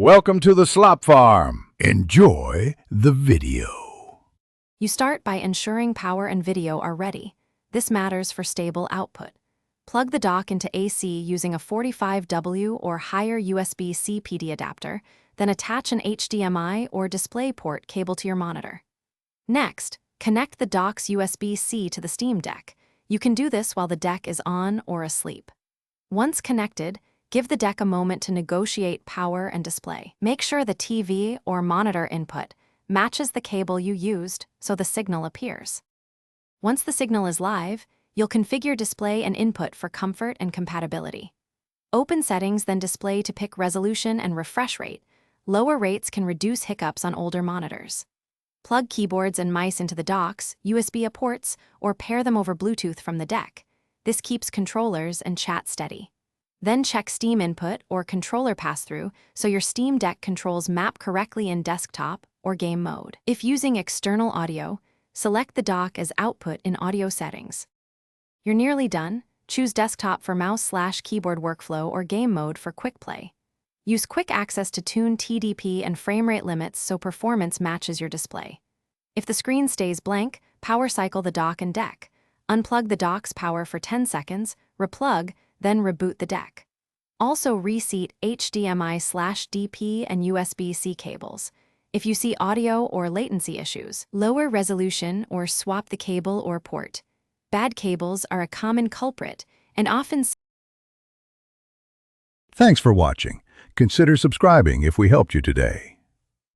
Welcome to the Slop Farm. Enjoy the video. You start by ensuring power and video are ready. This matters for stable output. Plug the dock into AC using a 45W or higher USB-C PD adapter, then attach an HDMI or DisplayPort cable to your monitor. Next, connect the dock's USB-C to the Steam Deck. You can do this while the deck is on or asleep. Once connected, give the deck a moment to negotiate power and display. Make sure the TV or monitor input matches the cable you used so the signal appears. Once the signal is live, you'll configure display and input for comfort and compatibility. Open settings, then display to pick resolution and refresh rate. Lower rates can reduce hiccups on older monitors. Plug keyboards and mice into the docks, USB ports, or pair them over Bluetooth from the deck. This keeps controllers and chat steady. Then check Steam input or controller pass-through so your Steam Deck controls map correctly in desktop or game mode. If using external audio, select the dock as output in audio settings. You're nearly done. Choose desktop for mouse/keyboard workflow or game mode for quick play. Use quick access to tune TDP and frame rate limits so performance matches your display. If the screen stays blank, power cycle the dock and deck. Unplug the dock's power for 10 seconds, replug, then reboot the deck. Also reseat HDMI/DP and USB-C cables. If you see audio or latency issues, lower resolution or swap the cable or port. Bad cables are a common culprit and often... Thanks for watching. Consider subscribing if we helped you today.